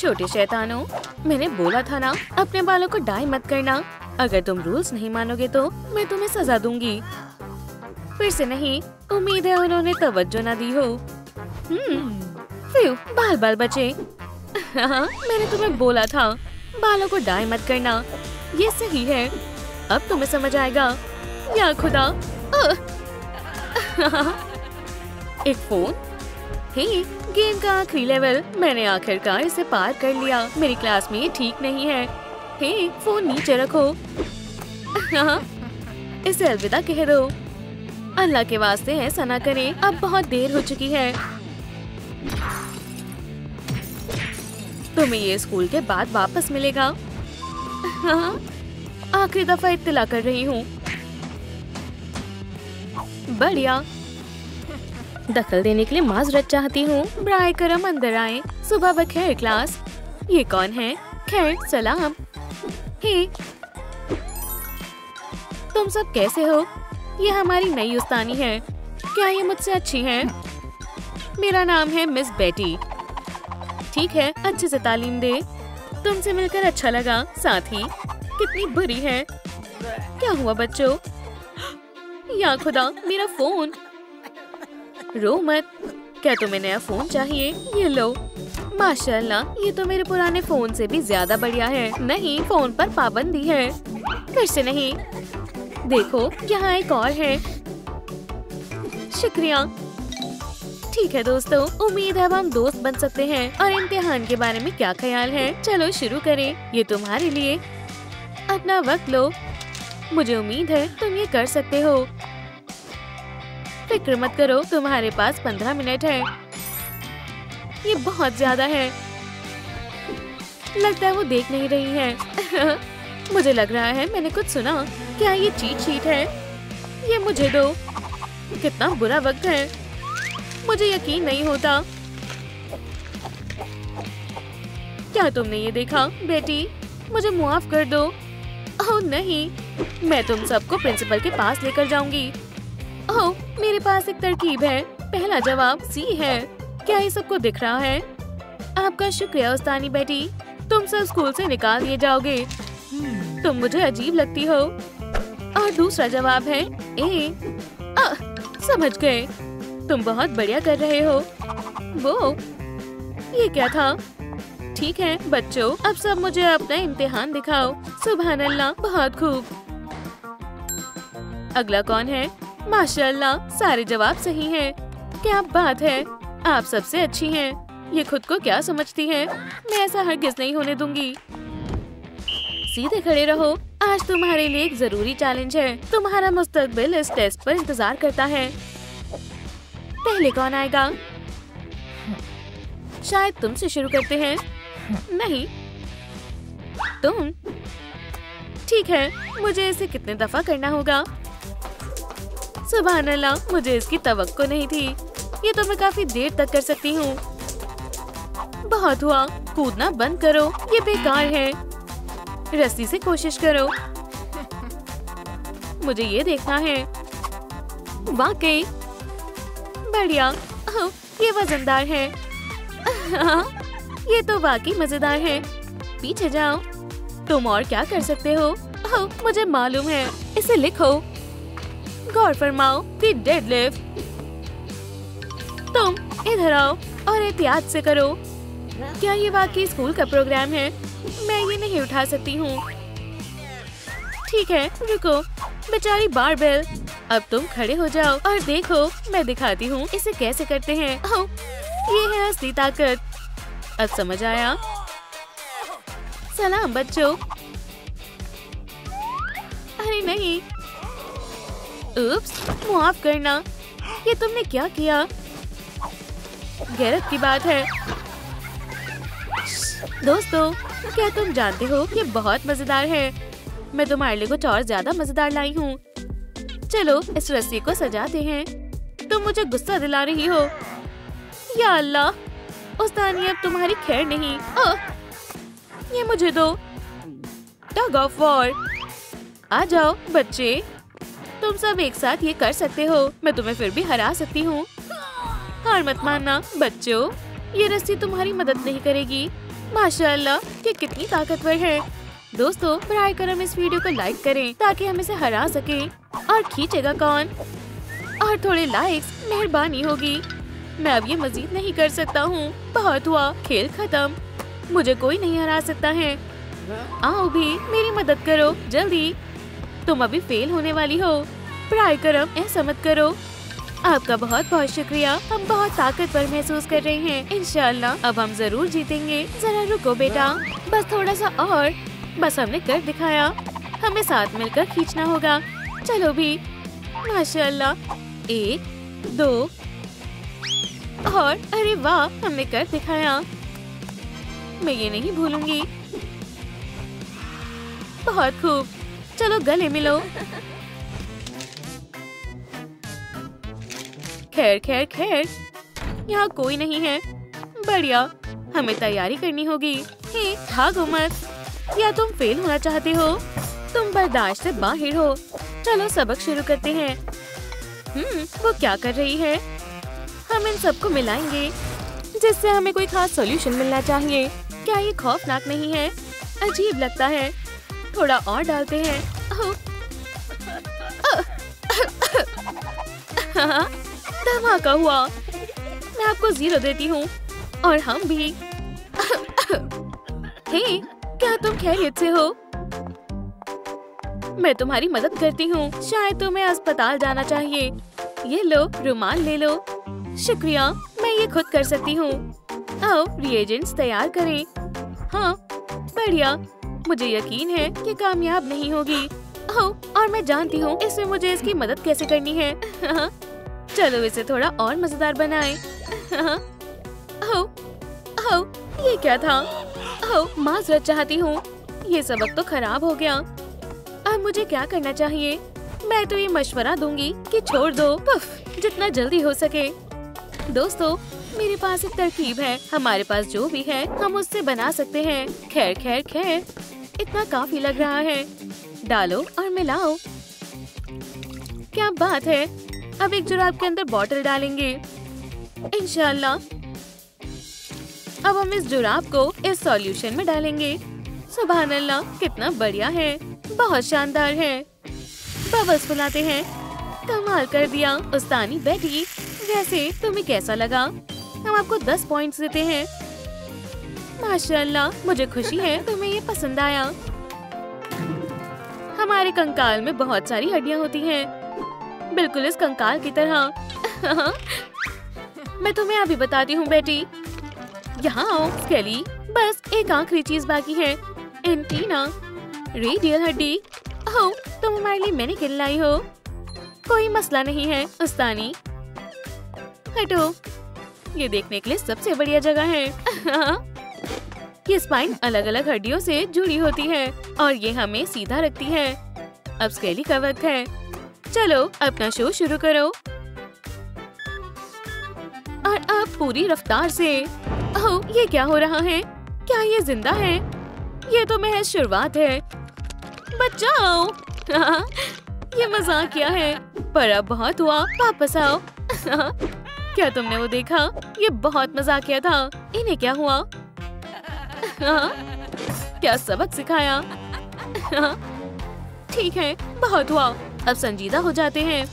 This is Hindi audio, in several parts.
छोटे शैतानों, मैंने बोला था ना अपने बालों को डाई मत करना। अगर तुम रूल्स नहीं मानोगे तो मैं तुम्हें सजा दूंगी। फिर से नहीं, उम्मीद है उन्होंने तवज्जो ना दी हो। फिर बाल बाल बचे। हाँ, मैंने तुम्हें बोला था बालों को डाई मत करना, ये सही है। अब तुम्हें समझ आएगा। या खुदा। एक फोन। हे, गेम का आखिरी लेवल, मैंने आखिरकार इसे पार कर लिया। मेरी क्लास में ये ठीक नहीं है। हे, फोन नीचे रखो। इसे अलविदा कह दो। अल्लाह के वास्ते ऐसा ना करें, अब बहुत देर हो चुकी है। तुम्हें ये स्कूल के बाद वापस मिलेगा। आखिरी दफा इत्तला कर रही हूँ। बढ़िया। दखल देने के लिए माजरत चाहती हूँ। ब्राए करम अंदर आए। सुबह बखैर क्लास। ये कौन है? खैर सलाम। हे, तुम सब कैसे हो? ये हमारी नई उस्तानी है। क्या ये मुझसे अच्छी है? मेरा नाम है मिस बेटी। ठीक है, अच्छे से तालीम दे। तुमसे मिलकर अच्छा लगा। साथ ही कितनी बुरी है। क्या हुआ बच्चों? या खुदा, मेरा फोन। रो मत। क्या तुम्हें नया फोन चाहिए? ये लो। माशाल्लाह, ये तो मेरे पुराने फोन से भी ज्यादा बढ़िया है। नहीं, फोन पर पाबंदी है। फिर से नहीं। देखो, यहाँ एक और है। शुक्रिया। ठीक है दोस्तों, उम्मीद है अब हम दोस्त बन सकते हैं। और इम्तिहान के बारे में क्या ख्याल है? चलो शुरू करें। ये तुम्हारे लिए। अपना वक्त लो। मुझे उम्मीद है तुम ये कर सकते हो। फिक्र मत करो, तुम्हारे पास 15 मिनट है। ये बहुत ज्यादा है। लगता है वो देख नहीं रही है। मुझे लग रहा है मैंने कुछ सुना। क्या ये चीट शीट है? ये मुझे दो। कितना बुरा वक्त है। मुझे यकीन नहीं होता। क्या तुमने ये देखा? बेटी, मुझे मुआफ कर दो। ओह नहीं, मैं तुम सबको प्रिंसिपल के पास लेकर जाऊंगी। ओह, मेरे पास एक तरकीब है। पहला जवाब सी है। क्या ये सबको दिख रहा है? आपका शुक्रिया उस्तानी बेटी। तुम सब स्कूल से निकाल दिए जाओगे। तुम मुझे अजीब लगती हो। और दूसरा जवाब है ए। समझ गए। तुम बहुत बढ़िया कर रहे हो। वो ये क्या था? ठीक है बच्चों, अब सब मुझे अपना इम्तिहान दिखाओ। सुभान अल्लाह, बहुत खूब। अगला कौन है? माशाअल्लाह, सारे जवाब सही हैं। क्या बात है, आप सबसे अच्छी हैं। ये खुद को क्या समझती हैं? मैं ऐसा हरगिज नहीं होने दूंगी। सीधे खड़े रहो। आज तुम्हारे लिए एक जरूरी चैलेंज है। तुम्हारा मुस्तकबिल इस टेस्ट पर इंतजार करता है। पहले कौन आएगा? शायद तुमसे शुरू करते हैं। नहीं, तुम। ठीक है, मुझे इसे कितने दफा करना होगा? सुभान अल्लाह, मुझे इसकी तवक्को नहीं थी। ये तो मैं काफी देर तक कर सकती हूँ। बहुत हुआ, कूदना बंद करो। ये बेकार है। रस्सी से कोशिश करो। मुझे ये देखना है। वाकई बढ़िया। ओह, ये वजनदार है। ये तो वाकई मजेदार है। पीछे जाओ। तुम और क्या कर सकते हो? ओह, मुझे मालूम है। इसे लिखो। गौर फरमाओ कि डेडलिफ्ट। तुम इधर आओ और एहतियात से करो। क्या ये वाकई स्कूल का प्रोग्राम है? मैं ये नहीं उठा सकती हूँ। ठीक है, रुको। बेचारी बारबेल। अब तुम खड़े हो जाओ और देखो, मैं दिखाती हूँ इसे कैसे करते हैं। ओह, ये है असली ताकत। अब समझ आया? सलाम बच्चों। अरे नहीं। उप्स, माफ करना। ये तुमने क्या किया? गैरत की बात है। दोस्तों, क्या तुम जानते हो ये बहुत मजेदार है। मैं तुम्हारे लिए कुछ और ज्यादा मजेदार लाई हूँ। चलो इस रस्सी को सजाते हैं। तुम मुझे गुस्सा दिला रही हो। या अल्लाह, उस्तानी अब तुम्हारी खैर नहीं। ये मुझे दो। Tug of war. आ जाओ बच्चे, तुम सब एक साथ ये कर सकते हो। मैं तुम्हें फिर भी हरा सकती हूँ। हार मत मानना बच्चों, ये रस्सी तुम्हारी मदद नहीं करेगी। माशाल्लाह, ये कितनी ताकतवर है। दोस्तों, बराए करम इस वीडियो को लाइक करें ताकि हम इसे हरा सके। और खींचेगा कौन? और थोड़े लाइक्स, मेहरबानी होगी। मैं अब ये मजीद नहीं कर सकता हूँ। बहुत हुआ, खेल खत्म। मुझे कोई नहीं हरा सकता है। आओ भी, मेरी मदद करो जल्दी। तुम अभी फेल होने वाली हो। बराए करम ऐसा मत करो। आपका बहुत बहुत शुक्रिया। हम बहुत ताकतवर महसूस कर रहे हैं। इंशाल्लाह अब हम जरूर जीतेंगे। जरा रुको बेटा, बस थोड़ा सा और। बस हमने कर दिखाया। हमें साथ मिलकर खींचना होगा। चलो भी। माशाल्लाह, 1 2 और अरे वाह, हमने कर दिखाया। मैं ये नहीं भूलूंगी। बहुत खूब, चलो गले मिलो। खैर खैर खैर, यहाँ कोई नहीं है। बढ़िया, हमें तैयारी करनी होगी। हे, भागो मत। या तुम फेल होना चाहते हो? तुम बर्दाश्त से बाहर हो। चलो सबक शुरू करते हैं। वो क्या कर रही है? हम इन सबको मिलाएंगे जिससे हमें कोई खास सॉल्यूशन मिलना चाहिए। क्या ये खौफनाक नहीं है? अजीब लगता है। थोड़ा और डालते हैं। धमाका हुआ। मैं आपको 0 देती हूँ। और हम भी। हे, क्या तुम खैरियत से हो? मैं तुम्हारी मदद करती हूँ। शायद तुम्हें अस्पताल जाना चाहिए। ये लो, रुमाल ले लो। शुक्रिया, मैं ये खुद कर सकती हूँ। आओ, रिएजेंट्स तैयार करें। हाँ, बढ़िया। मुझे यकीन है कि कामयाब नहीं होगी। और मैं जानती हूँ इसमें मुझे इसकी मदद कैसे करनी है। चलो इसे थोड़ा और मजेदार बनाएं। ये क्या था? माजरत चाहती हूँ। ये सबक तो खराब हो गया। अब मुझे क्या करना चाहिए? मैं तो ये मशवरा दूंगी कि छोड़ दो। जितना जल्दी हो सके। दोस्तों, मेरे पास एक तरकीब है। हमारे पास जो भी है हम उससे बना सकते हैं। खैर खैर खैर, इतना काफी लग रहा है। डालो और मिलाओ। क्या बात है। अब एक जुराब के अंदर बॉटल डालेंगे। इंशाल्लाह। अब हम इस जुराब को इस सॉल्यूशन में डालेंगे। सुभान अल्लाह, कितना बढ़िया है। बहुत शानदार है। बबल्स फुलाते हैं। कमाल कर दिया उस्तानी बेटी। वैसे तुम्हें कैसा लगा? हम आपको 10 पॉइंट्स देते हैं। माशाल्लाह, मुझे खुशी है तुम्हें ये पसंद आया। हमारे कंकाल में बहुत सारी हड्डियाँ होती हैं, बिल्कुल इस कंकाल की तरह। मैं तुम्हें अभी बताती हूँ बेटी। यहाँ आओ स्केली। बस एक आखिरी चीज बाकी है। एंटीना, रेडियल हड्डी। तुम हमारे लिए मैनिक्विन लाई हो। कोई मसला नहीं है उस्तानी। हटो, ये देखने के लिए सबसे बढ़िया जगह है। ये स्पाइन अलग अलग हड्डियों से जुड़ी होती है और ये हमें सीधा रखती है। अब स्केली का वक्त है। चलो अपना शो शुरू करो। और अब पूरी रफ्तार से। ये क्या हो रहा है? क्या ये जिंदा है? ये तो महज शुरुआत है। बचाओ। ये मजाकिया है, पर अब बहुत हुआ। वापस आओ। क्या तुमने वो देखा? ये बहुत मजाकिया था। इन्हें क्या हुआ? क्या सबक सिखाया? ठीक है, बहुत हुआ। अब संजीदा हो जाते हैं।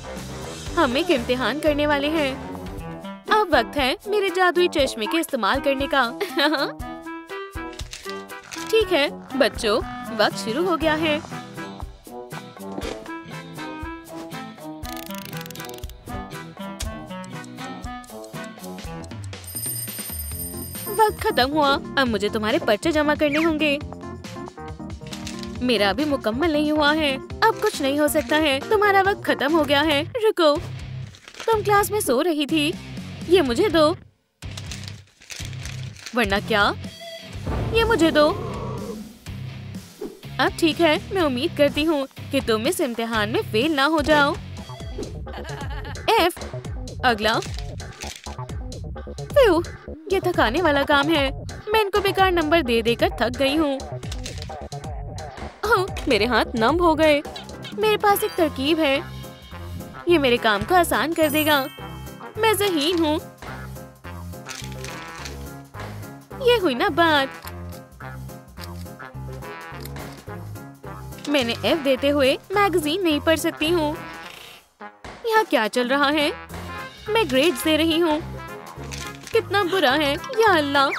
हम एक इम्तिहान करने वाले हैं। अब वक्त है मेरे जादुई चश्मे के इस्तेमाल करने का। ठीक है बच्चों, वक्त शुरू हो गया है। वक्त खत्म हुआ। अब मुझे तुम्हारे पर्चे जमा करने होंगे। मेरा अभी मुकम्मल नहीं हुआ है। अब कुछ नहीं हो सकता है। तुम्हारा वक्त खत्म हो गया है। रुको, तुम क्लास में सो रही थी। ये मुझे दो, वरना क्या? ये मुझे दो। अब ठीक है, मैं उम्मीद करती हूँ कि तुम इस इम्तिहान में फेल ना हो जाओ। F, अगला। ये थकाने वाला काम है। मैं इनको बेकार नंबर दे देकर थक गई हूँ। मेरे हाथ नम हो गए। मेरे पास एक तरकीब है। ये मेरे काम को आसान कर देगा। मैं ज़हीन हूँ। ये हुई ना बात। मैंने F देते हुए मैगजीन नहीं पढ़ सकती हूँ। यहाँ क्या चल रहा है? मैं ग्रेड्स दे रही हूँ। कितना बुरा है, या अल्लाह।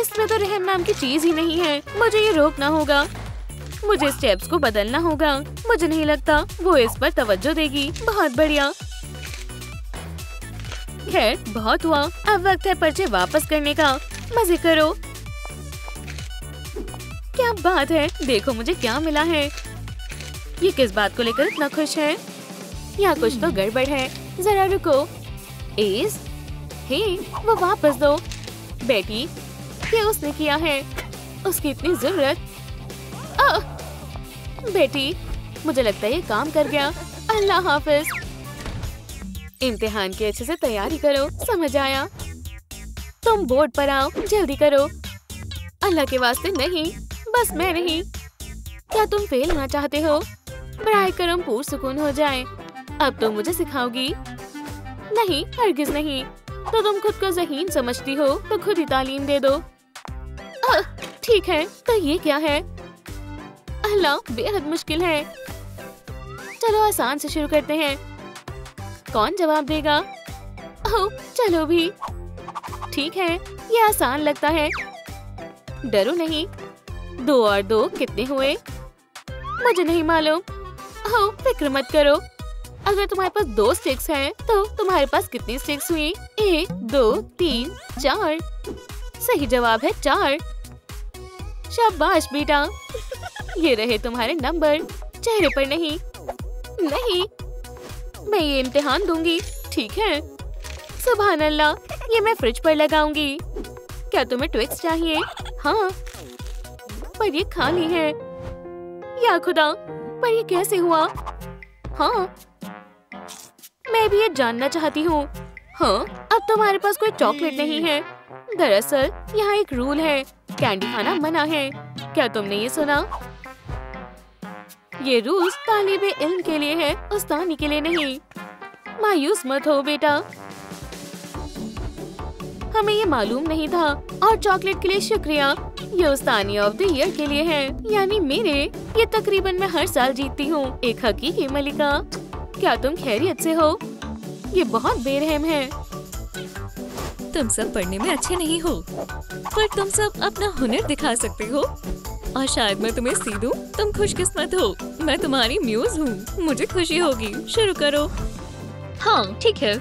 इसमें तो रहम नाम की चीज ही नहीं है। मुझे ये रोकना होगा। मुझे स्टेप्स को बदलना होगा। मुझे नहीं लगता वो इस पर तवज्जो देगी। बहुत बढ़िया। खैर, बहुत हुआ। अब वक्त है पर्चे वापस करने का। मजे करो। क्या बात है, देखो मुझे क्या मिला है। ये किस बात को लेकर इतना खुश है? यहाँ कुछ तो गड़बड़ है। जरा रुको। एस, हे, वो वापस दो। बेटी, ये उसने किया है। उसकी इतनी जरूरत। बेटी, मुझे लगता है ये काम कर गया। अल्लाह हाफिज। इम्तिहान की अच्छे से तैयारी करो, समझ आया? तुम बोर्ड पर आओ, जल्दी करो। अल्लाह के वास्ते नहीं, बस मैं नहीं। क्या तुम फेल होना चाहते हो? बराए करम पुरसुकून हो जाए। अब तुम मुझे सिखाओगी? नहीं, हरगिज नहीं। तो तुम खुद को ज़हीन समझती हो तो खुद ही तालीम दे दो। ठीक है, तो ये क्या है? अल्लाह, बेहद मुश्किल है। चलो आसान से शुरू करते हैं। कौन जवाब देगा? ओह, चलो भी। ठीक है, ये आसान लगता है। डरो नहीं। 2 और 2 कितने हुए? मुझे नहीं मालूम। ओह, फिक्र मत करो। अगर तुम्हारे पास 2 स्टिक्स हैं, तो तुम्हारे पास कितनी स्टिक्स हुई? 1, 2, 3, 4। सही जवाब है 4। शाबाश बेटा। ये रहे तुम्हारे नंबर। चेहरे पर नहीं। नहीं, मैं ये इम्तिहान दूंगी। ठीक है। सुभान अल्लाह, ये मैं फ्रिज पर लगाऊंगी। क्या तुम्हें ट्विक्स चाहिए? हाँ, पर ये खाली है। या खुदा, पर ये कैसे हुआ? हाँ, मैं भी ये जानना चाहती हूँ। हाँ, अब तुम्हारे पास कोई चॉकलेट नहीं है। दरअसल यहाँ एक रूल है, कैंडी खाना मना है। क्या तुमने ये सुना? ये रूल तालिबे इल्म के लिए है, उस्तानी के लिए नहीं। मायूस मत हो बेटा, हमें ये मालूम नहीं था। और चॉकलेट के लिए शुक्रिया। ये उस्तानी ऑफ द ईयर के लिए है, यानी मेरे। ये तकरीबन मैं हर साल जीतती हूँ। एक हकीकी मलिका। क्या तुम खैरियत से हो? ये बहुत बेरहम है। तुम सब पढ़ने में अच्छे नहीं हो, पर तुम सब अपना हुनर दिखा सकते हो। और शायद मैं तुम्हें सी दूं। तुम खुशकिस्मत हो, मैं तुम्हारी म्यूज हूँ। मुझे खुशी होगी। शुरू करो। हाँ ठीक है,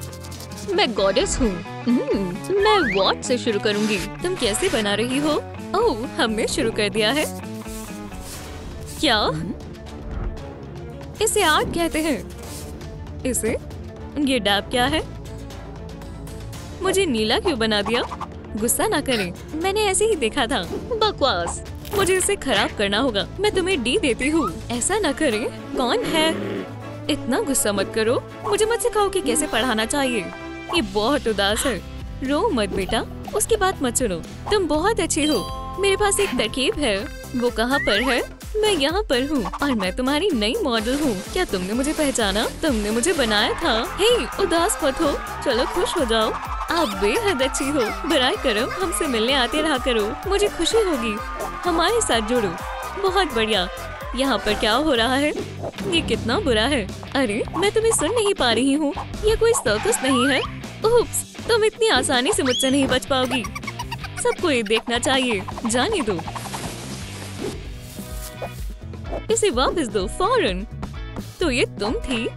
मैं गॉडेस हूँ। मैं वॉट से शुरू करूँगी। तुम कैसे बना रही हो? ओह, हमने शुरू कर दिया है। क्या इसे आग कहते हैं? इसे ये डैब क्या है? मुझे नीला क्यों बना दिया? गुस्सा ना करें, मैंने ऐसे ही देखा था। बकवास, मुझे इसे खराब करना होगा। मैं तुम्हें डी देती हूँ। ऐसा ना करें। कौन है? इतना गुस्सा मत करो। मुझे मत सिखाओ कि कैसे पढ़ाना चाहिए। ये बहुत उदास है। रो मत बेटा, उसकी बात मत सुनो। तुम बहुत अच्छी हो। मेरे पास एक तरकीब है। वो कहाँ पर है? मैं यहाँ पर हूँ और मैं तुम्हारी नई मॉडल हूँ। क्या तुमने मुझे पहचाना? तुमने मुझे बनाया था। हे, उदास मत हो, चलो खुश हो जाओ। आप बेहद अच्छी हो। बराए करम हमसे मिलने आते रहा करो। मुझे खुशी होगी। हमारे साथ जुड़ो। बहुत बढ़िया। यहाँ पर क्या हो रहा है? ये कितना बुरा है। अरे, मैं तुम्हें सुन नहीं पा रही हूँ। ये कोई सर्कस नहीं है। उप्स, तुम इतनी आसानी से मुझसे नहीं बच पाओगी। सबको ये देखना चाहिए। जाने दो, इसे वापस दो फौरन। तो ये तुम थी?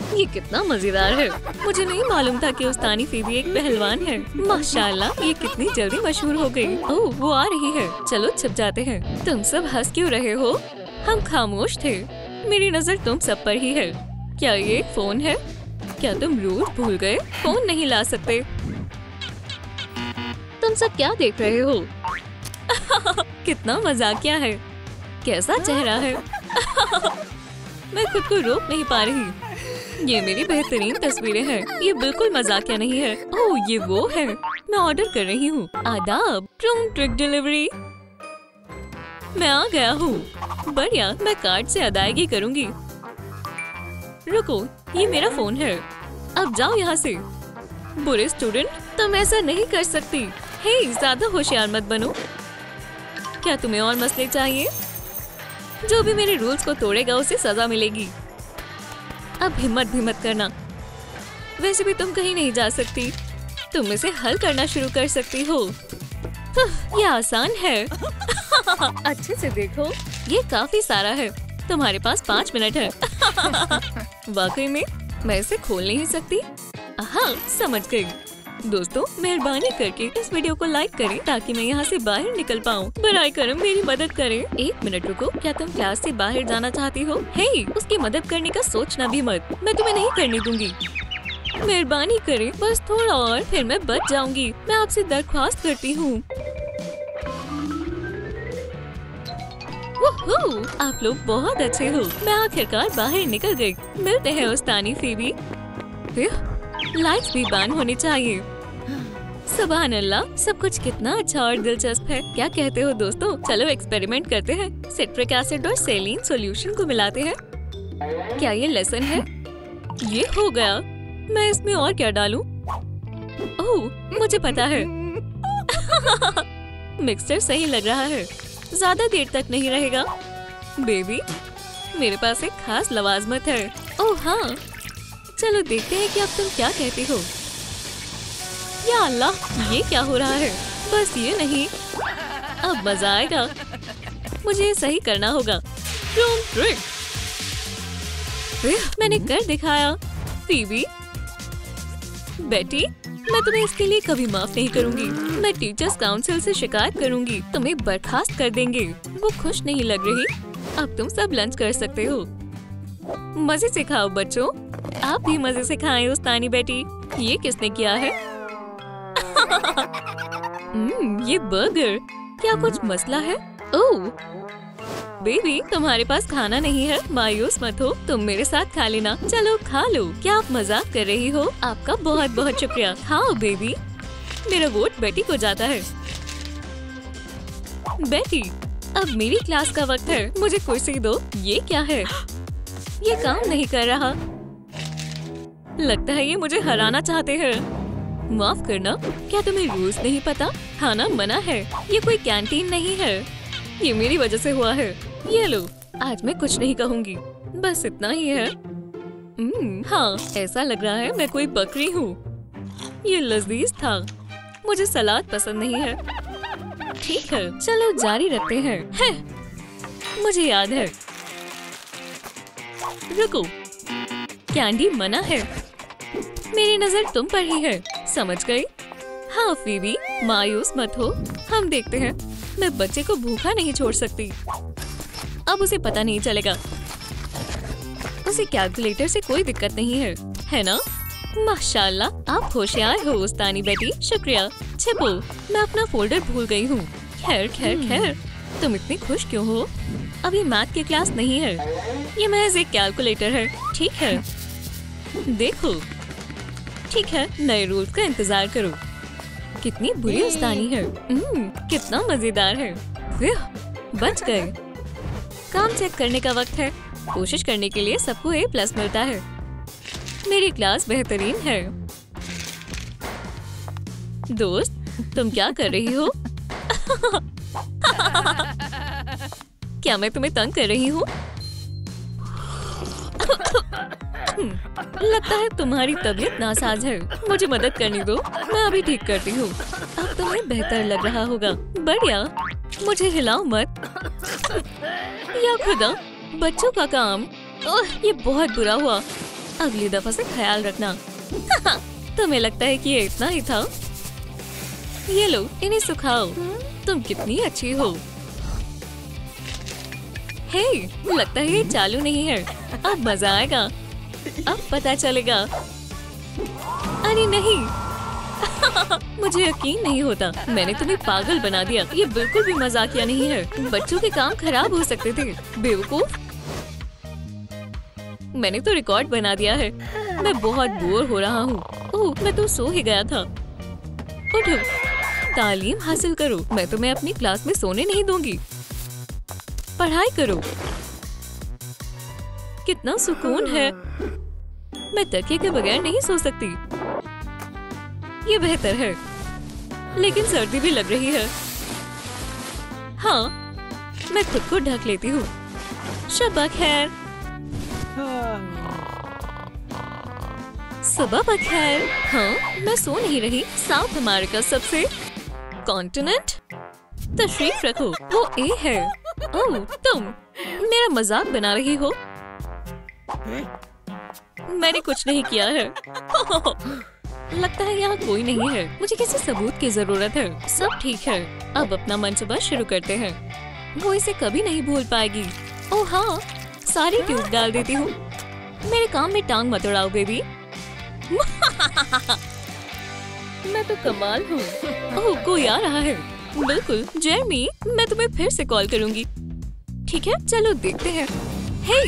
ये कितना मजेदार है। मुझे नहीं मालूम था कि उस्तानी फीबी एक पहलवान है। माशाल्लाह, ये कितनी जल्दी मशहूर हो गई। ओह, वो आ रही है। चलो छुप जाते हैं। तुम सब हंस क्यों रहे हो? हम खामोश थे। मेरी नजर तुम सब पर ही है। क्या ये फोन है? क्या तुम रूट भूल गए? फोन नहीं ला सकते? तुम सब क्या देख रहे हो? कितना मजाकिया है। कैसा चेहरा है। मैं खुद को रोक नहीं पा रही। ये मेरी बेहतरीन तस्वीरें हैं। ये बिल्कुल मजाकिया नहीं है। ओह, ये वो है। मैं ऑर्डर कर रही हूँ। आदाब, ट्रूम ट्रिक डिलीवरी। मैं आ गया हूँ। बढ़िया, मैं कार्ड से अदायगी करूँगी। रुको, ये मेरा फोन है। अब जाओ यहाँ से। बुरे स्टूडेंट, तुम ऐसा नहीं कर सकती। हे, ज्यादा होशियार मत बनो। क्या तुम्हें और मसले चाहिए? जो भी मेरे रूल्स को तोड़ेगा उसे सजा मिलेगी। अब हिम्मत भी मत करना। वैसे भी तुम कहीं नहीं जा सकती, तुम इसे हल करना शुरू कर सकती हो। ये आसान है। अच्छे से देखो। ये काफी सारा है। तुम्हारे पास 5 मिनट है। वाकई में मैं इसे खोल नहीं सकती। हाँ, समझ गई। दोस्तों, मेहरबानी करके इस वीडियो को लाइक करें ताकि मैं यहाँ से बाहर निकल पाऊँ। बराए करम मेरी मदद करें। 1 मिनट रुको, क्या तुम क्लास से बाहर जाना चाहती हो? हे, उसकी मदद करने का सोचना भी मत, मैं तुम्हें नहीं करने दूंगी। मेहरबानी करें, बस थोड़ा और, फिर मैं बच जाऊंगी। मैं आपसे दरख्वास्त करती हूँ। आप लोग बहुत अच्छे हो। मैं आखिरकार बाहर निकल गई। मिलते हैं उस्तानी फीबी। लाइट्स भी बंद होनी चाहिए। सुभान अल्लाह, सब कुछ कितना अच्छा और दिलचस्प है। क्या कहते हो दोस्तों? चलो एक्सपेरिमेंट करते हैं। सिट्रिक एसिड और सेलीन सॉल्यूशन को मिलाते हैं। क्या ये लेसन है? ये हो गया। मैं इसमें और क्या डालूं? ओह, मुझे पता है। मिक्सचर सही लग रहा है, ज्यादा देर तक नहीं रहेगा। बेबी, मेरे पास एक खास लवाजमत है। ओह हाँ, चलो देखते हैं कि अब तुम क्या कहती हो। या अल्लाह, ये क्या हो रहा है? बस ये नहीं, अब मजा आएगा। मुझे ये सही करना होगा। ट्रिक मैंने कर दिखाया। फीबी, बेटी, मैं तुम्हें इसके लिए कभी माफ नहीं करूंगी। मैं टीचर्स काउंसिल से शिकायत करूंगी। तुम्हें बर्खास्त कर देंगे। वो खुश नहीं लग रही। अब तुम सब लंच कर सकते हो। मजे से खाओ बच्चों। आप भी मजे से खाएं उस्तानी बेटी। ये किसने किया है? ये बर्गर। क्या कुछ मसला है? ओह बेबी, तुम्हारे पास खाना नहीं है? मायूस मत हो, तुम मेरे साथ खा लेना। चलो खा लो। क्या आप मजाक कर रही हो? आपका बहुत बहुत शुक्रिया। खाओ बेबी। मेरा वोट बेटी को जाता है। बेटी, अब मेरी क्लास का वक्त है। मुझे कुर्सी दो। ये क्या है? ये काम नहीं कर रहा। लगता है ये मुझे हराना चाहते हैं। माफ करना, क्या तुम्हें रूल्स नहीं पता? खाना मना है। ये कोई कैंटीन नहीं है। ये मेरी वजह से हुआ है। ये लो, आज मैं कुछ नहीं कहूँगी। बस इतना ही है। हाँ, ऐसा लग रहा है मैं कोई बकरी हूँ। ये लजीज था। मुझे सलाद पसंद नहीं है। ठीक है, चलो जारी रखते हैं। है, मुझे याद है। रुको, कैंडी मना है। मेरी नजर तुम पर ही है। समझ गई? हाँ फीबी, मायूस मत हो। हम देखते हैं। मैं बच्चे को भूखा नहीं छोड़ सकती। अब उसे पता नहीं चलेगा। उसे कैलकुलेटर से कोई दिक्कत नहीं है ना? माशाल्लाह, आप होशियार हो उस्तानी बेटी। शुक्रिया। छिपो, मैं अपना फोल्डर भूल गई हूँ। खैर खैर खैर, तुम इतनी खुश क्यों हो? अभी मैथ की क्लास नहीं है। ये महज एक कैलकुलेटर है। ठीक है, देखो। ठीक है, नए रूल्स का इंतजार करो। कितनी बुरी उस्तानी है। कितना मजेदार है। बच गए। काम चेक करने का वक्त है। कोशिश करने के लिए सबको A+ मिलता है। मेरी क्लास बेहतरीन है। दोस्त, तुम क्या कर रही हो? क्या मैं तुम्हें तंग कर रही हूँ? लगता है तुम्हारी तबीयत नासाज है। मुझे मदद करने दो, मैं अभी ठीक करती हूँ। अब तुम्हें बेहतर लग रहा होगा। बढ़िया, मुझे हिलाओ मत। या खुदा, बच्चों का काम। ओह, ये बहुत बुरा हुआ। अगली दफा से ख्याल रखना। तुम्हें लगता है कि ये इतना ही था? ये लो, इन्हें सुखाओ। तुम कितनी अच्छी हो। हे, लगता है ये चालू नहीं है। अब मजा आएगा। अब पता चलेगा। अरे नहीं। मुझे यकीन नहीं होता, मैंने तुम्हें पागल बना दिया। ये बिल्कुल भी मजाकिया नहीं है। बच्चों के काम खराब हो सकते थे, बेवकूफ। मैंने तो रिकॉर्ड बना दिया है। मैं बहुत बोर हो रहा हूँ। ओह, मैं तो सो ही गया था। उठो, तालीम हासिल करो। मैं तुम्हें अपनी क्लास में सोने नहीं दूंगी। पढ़ाई करो। कितना सुकून है। मैं तकिए के बगैर नहीं सो सकती। ये बेहतर है, लेकिन सर्दी भी लग रही है। हाँ, मैं खुद को ढक लेती हूँ। शब्बा खैर। सुबह बखैर। हाँ, मैं सो नहीं रही। साउथ अमेरिका सबसे कॉन्टिनेंट। तशरीफ रखो, वो ए है। ओह, तुम मेरा मजाक बना रही हो? मैंने कुछ नहीं किया है। लगता है यहाँ कोई नहीं है। मुझे किसी सबूत की जरूरत है। सब ठीक है, अब अपना मंसूबा शुरू करते हैं। वो इसे कभी नहीं भूल पाएगी। ओह हाँ, सारी ट्यूब डाल देती हूँ। मेरे काम में टांग मत उड़ाओ बेबी। मैं तो कमाल हूँ। ओह, कोई आ रहा है। बिल्कुल जेरमी, मैं तुम्हें फिर से कॉल करूँगी। ठीक है, चलो देखते हैं। हे,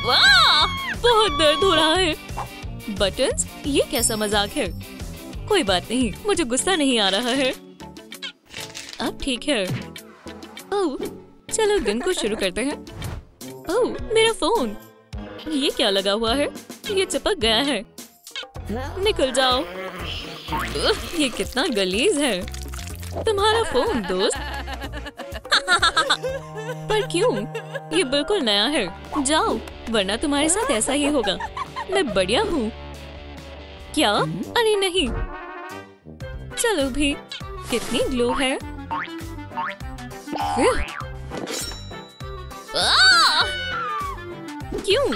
वाह, बहुत दर्द हो रहा है। बटन्स, ये कैसा मजाक है? कोई बात नहीं, मुझे गुस्सा नहीं आ रहा है। अब ठीक है। ओह, चलो दिन को शुरू करते हैं। ओह, मेरा फोन। ये क्या लगा हुआ है? ये चिपक गया है। निकल जाओ। ये कितना गलीज है। तुम्हारा फोन दोस्त। पर क्यों? ये बिल्कुल नया है। जाओ, वरना तुम्हारे साथ ऐसा ही होगा। मैं बढ़िया हूँ। क्या? अरे नहीं। चलो भी, कितनी ग्लो है। क्यों?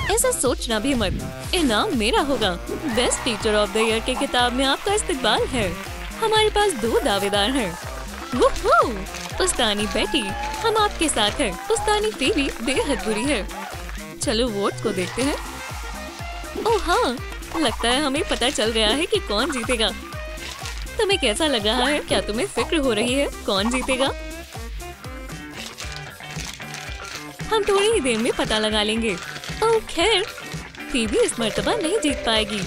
ऐसा सोचना भी मत। इनाम मेरा होगा। Best teacher of the year के किताब में आपका इस्तकबाल है। हमारे पास 2 दावेदार हैं। वुहू! उस्तानी बेटी, हम आपके साथ हैं। उस्तानी फीबी बेहद बुरी है। चलो वोट्स को देखते हैं। ओह हाँ, लगता है हमें पता चल गया है कि कौन जीतेगा। तुम्हें कैसा लग रहा है? क्या तुम्हें फिक्र हो रही है कौन जीतेगा? हम थोड़ी ही देर में पता लगा लेंगे। ओह खैर, फीबी इस मर्तबा नहीं जीत पाएगी।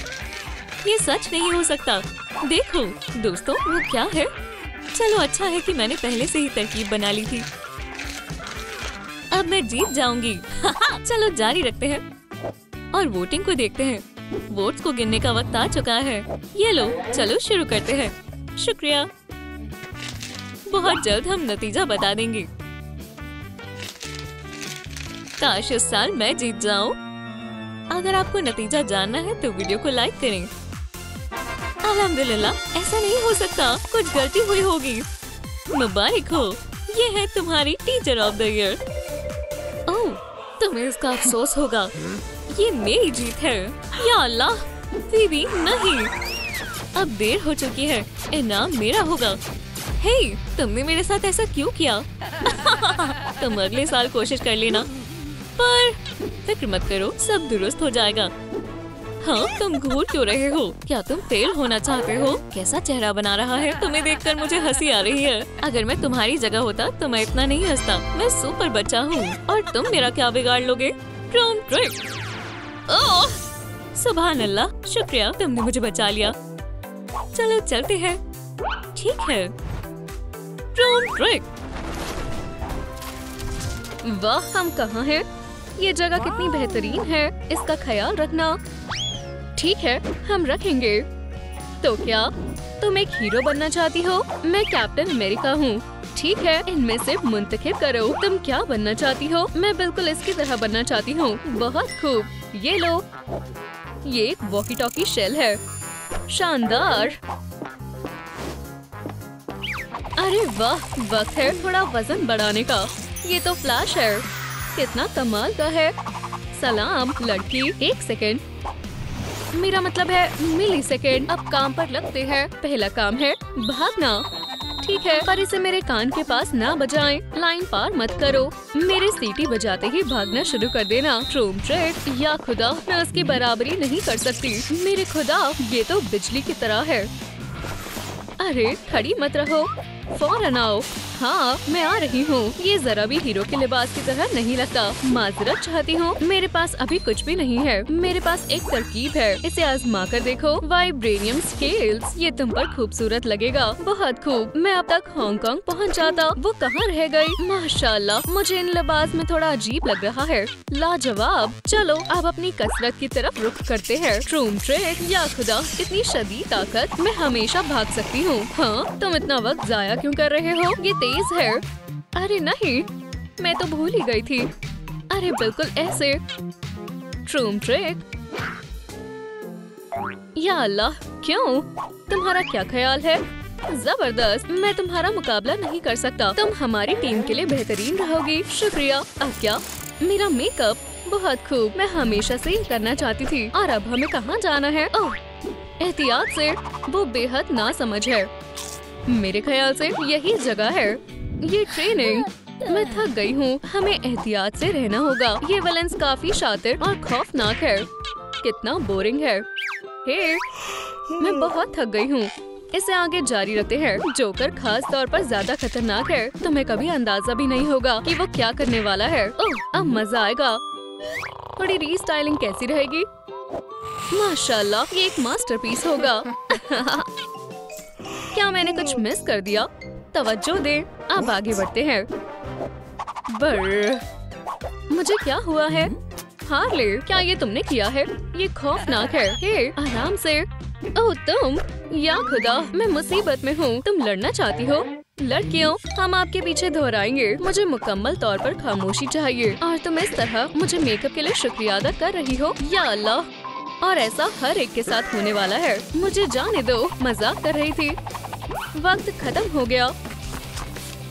ये सच नहीं हो सकता। देखो दोस्तों, वो क्या है? चलो अच्छा है कि मैंने पहले से ही तरकीब बना ली थी। अब मैं जीत जाऊंगी। चलो जारी रखते हैं और वोटिंग को देखते हैं। वोट्स को गिनने का वक्त आ चुका है। ये लो, चलो शुरू करते हैं। शुक्रिया। बहुत जल्द हम नतीजा बता देंगे। काश इस साल मैं जीत जाऊं। अगर आपको नतीजा जानना है तो वीडियो को लाइक करें। अल्हम्दुलिल्लाह, ऐसा नहीं हो सकता, कुछ गलती हुई होगी। मुबारक हो, ये है तुम्हारी टीचर ऑफ द ईयर। ओह, तुम्हें इसका अफसोस होगा। ये मेरी जीत है। या अल्लाह, फीबी नहीं। अब देर हो चुकी है। इनाम मेरा होगा। हे, तुमने मेरे साथ ऐसा क्यों किया? तुम अगले साल कोशिश कर लेना। पर फिक्र मत करो, सब दुरुस्त हो जाएगा। हाँ, तुम घूर क्यों रहे हो? क्या तुम फेल होना चाहते हो? कैसा चेहरा बना रहा है? तुम्हें देखकर मुझे हंसी आ रही है। अगर मैं तुम्हारी जगह होता तो मैं इतना नहीं हंसता। मैं सुपर बच्चा हूँ और तुम मेरा क्या बिगाड़ लोगे? ट्रूम ट्रिक। ओह, सुभान अल्लाह, शुक्रिया, तुमने मुझे बचा लिया। चलो चलते हैं। ठीक है। ट्रूम ट्रिक। वाह, हम कहाँ हैं? ये जगह कितनी बेहतरीन है। इसका ख्याल रखना। ठीक है, हम रखेंगे। तो क्या तुम एक हीरो बनना चाहती हो? मैं कैप्टन अमेरिका हूँ। ठीक है, इनमें से मुंतखब करो। तुम क्या बनना चाहती हो? मैं बिल्कुल इसकी तरह बनना चाहती हूँ। बहुत खूब, ये लो। ये एक वॉकी टॉकी शेल है। शानदार। अरे वाह, वक्त है थोड़ा वजन बढ़ाने का। ये तो फ्लैश है। कितना कमाल का है। सलाम लड़की। 1 सेकेंड, मेरा मतलब है मिली सेकेंड। अब काम पर लगते हैं। पहला काम है भागना। ठीक है, पर इसे मेरे कान के पास ना बजाएं। लाइन पार मत करो। मेरे सीटी बजाते ही भागना शुरू कर देना। ट्रूम ट्रिक। या खुदा, मैं उसकी बराबरी नहीं कर सकती। मेरे खुदा, ये तो बिजली की तरह है। अरे खड़ी मत रहो, फौरन आओ। हाँ, मैं आ रही हूँ। ये जरा भी हीरो के लिबास की तरह नहीं लगता। माजरत चाहती हूँ, मेरे पास अभी कुछ भी नहीं है। मेरे पास एक तरकीब है, इसे आजमा कर देखो। Vibranium scales. ये तुम पर खूबसूरत लगेगा। बहुत खूब। मैं अब तक हांगकांग पहुँच जाता। वो कहाँ रह गई? माशाल्लाह, मुझे इन लिबास में थोड़ा अजीब लग रहा है। लाजवाब। चलो अब अपनी कसरत की तरफ रुख करते हैं। ट्रूम ट्रिक। या खुदा, इतनी शदीद ताकत। मैं हमेशा भाग सकती हूँ। हाँ, तुम इतना वक्त जाया क्यों कर रहे हो? ये तेज है। अरे नहीं, मैं तो भूल ही गई थी। अरे बिल्कुल ऐसे। ट्रूम ट्रिक। या अल्लाह, क्यों? तुम्हारा क्या ख्याल है? जबरदस्त। मैं तुम्हारा मुकाबला नहीं कर सकता। तुम हमारी टीम के लिए बेहतरीन रहोगी। शुक्रिया। अब क्या? मेरा मेकअप बहुत खूब। मैं हमेशा से ही करना चाहती थी। और अब हमें कहाँ जाना है? ओह, एहतियात से। वो बेहद नासमझ है। मेरे ख्याल से यही जगह है। ये ट्रेनिंग। मैं थक गई हूँ। हमें एहतियात से रहना होगा। ये विलेंस काफी शातिर और खौफनाक है। कितना बोरिंग है। हे, मैं बहुत थक गई हूँ। इसे आगे जारी रखते हैं। जोकर खास तौर पर ज्यादा खतरनाक है। तुम्हें कभी अंदाजा भी नहीं होगा कि वो क्या करने वाला है। ओह, अब मजा आएगा। थोड़ी रीस्टाइलिंग कैसी रहेगी? माशाल्लाह, ये एक मास्टरपीस होगा। क्या मैंने कुछ मिस कर दिया? तवज्जो दे। अब आगे बढ़ते हैं। मुझे क्या हुआ है? हार्ले, क्या ये तुमने किया है? ये खौफनाक है। हे, आराम से। ओह तुम, या खुदा, मैं मुसीबत में हूँ। तुम लड़ना चाहती हो? लड़कियों, हम आपके पीछे दोहराएंगे। मुझे मुकम्मल तौर पर खामोशी चाहिए और तुम इस तरह मुझे मेकअप के लिए शुक्रिया अदा कर रही हो। या अल्लाह, और ऐसा हर एक के साथ होने वाला है। मुझे जाने दो, मजाक कर रही थी। वक्त खत्म हो गया।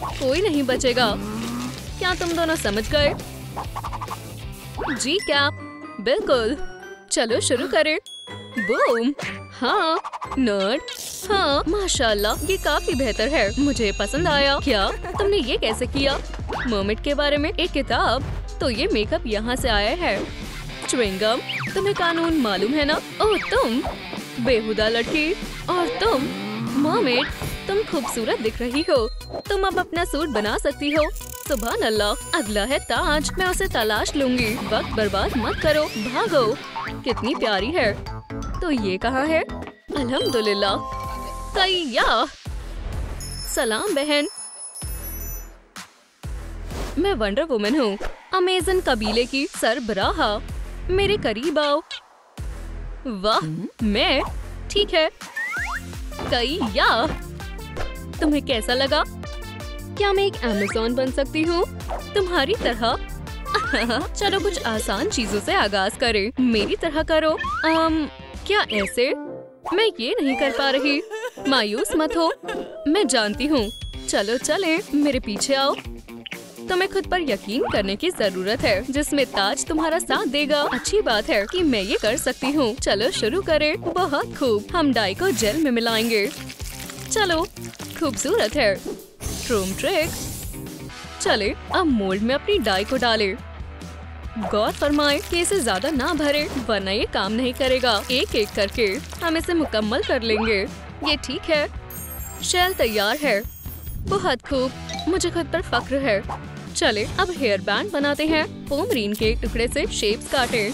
कोई नहीं बचेगा। क्या तुम दोनों समझ गए? जी कैप, बिल्कुल। चलो शुरू करें। बूम। हाँ, नर्ड। हाँ, माशाल्लाह, ये काफी बेहतर है। मुझे पसंद आया। क्या तुमने ये कैसे किया? मर्मेड के बारे में एक किताब। तो ये मेकअप यहाँ से आया है। च्युइंगम, तुम्हें कानून मालूम है ना? ओह तुम बेहुदा लड़की। और तुम मर्मेड, तुम खूबसूरत दिख रही हो। तुम अब अपना सूट बना सकती हो। सुभान अल्लाह। अगला है ताज। मैं उसे तलाश लूंगी। वक्त बर्बाद मत करो, भागो। कितनी प्यारी है। तो ये कहाँ है? अल्हम्दुलिल्लाह। तैयार। सलाम बहन। मैं वंडर वुमन हूँ, अमेज़न कबीले की सरबराह। मेरे करीब आओ। वाह, मैं ठीक है। तैयार। तुम्हें कैसा लगा? क्या मैं एक अमेज़न बन सकती हूँ तुम्हारी तरह? चलो कुछ आसान चीजों से आगाज करें। मेरी तरह करो। क्या ऐसे? मैं ये नहीं कर पा रही। मायूस मत हो, मैं जानती हूँ। चलो चले, मेरे पीछे आओ। तुम्हें खुद पर यकीन करने की जरूरत है, जिसमें ताज तुम्हारा साथ देगा। अच्छी बात है कि मैं ये कर सकती हूँ। चलो शुरू करें। बहुत खूब। हम डाई को जेल में मिलाएंगे। चलो, खूबसूरत है। ट्रूम ट्रिक। चले, अब मोल्ड में अपनी डाई को डालें। गौर फरमाएं कि इसे ज्यादा ना भरे, वरना ये काम नहीं करेगा। एक एक करके हम इसे मुकम्मल कर लेंगे। ये ठीक है। शेल तैयार है। बहुत खूब, मुझे खुद पर फख्र है। चले, अब हेयर बैंड बनाते हैं। पोमरीन के टुकड़े से शेप्स काटें।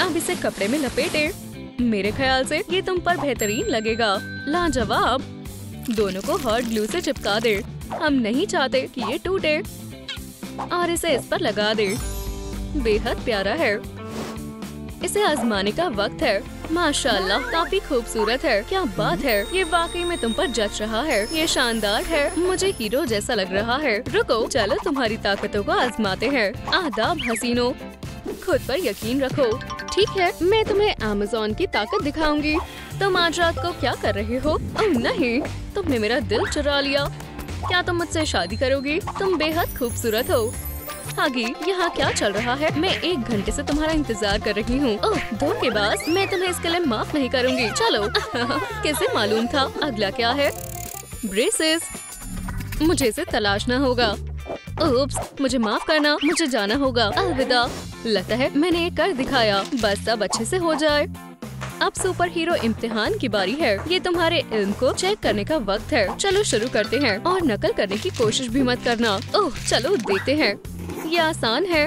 अब इसे कपड़े में लपेटें। मेरे ख्याल से ये तुम पर बेहतरीन लगेगा। लाजवाब। दोनों को हॉट ग्लू से चिपका दे। हम नहीं चाहते कि ये टूटे। और इसे इस पर लगा दे। बेहद प्यारा है। इसे आजमाने का वक्त है। माशाल्लाह, काफी खूबसूरत है। क्या बात है, ये वाकई में तुम पर जच रहा है। ये शानदार है। मुझे हीरो जैसा लग रहा है। रुको, चलो तुम्हारी ताकतों को आजमाते हैं। आदाब हसीनों, खुद पर यकीन रखो। ठीक है, मैं तुम्हें अमेज़न की ताकत दिखाऊंगी। तुम आज रात को क्या कर रहे हो? ओह नहीं, तुमने मेरा दिल चुरा लिया। क्या तुम मुझसे शादी करोगी? तुम बेहद खूबसूरत हो। हागी, यहाँ क्या चल रहा है? मैं 1 घंटे से तुम्हारा इंतजार कर रही हूँ। ओह धोखेबाज, मैं तुम्हें इसके लिए माफ नहीं करूँगी। चलो। कैसे मालूम था? अगला क्या है? ब्रेसेस। मुझे इसे तलाशना होगा। ओप्स, मुझे माफ करना, मुझे जाना होगा। अलविदा। लगता है मैंने ये कर दिखाया। बस अब अच्छे से हो जाए। अब सुपर हीरो इम्तिहान की बारी है। ये तुम्हारे इल्म को चेक करने का वक्त है। चलो शुरू करते हैं। और नकल करने की कोशिश भी मत करना। ओह चलो देखते हैं। ये आसान है।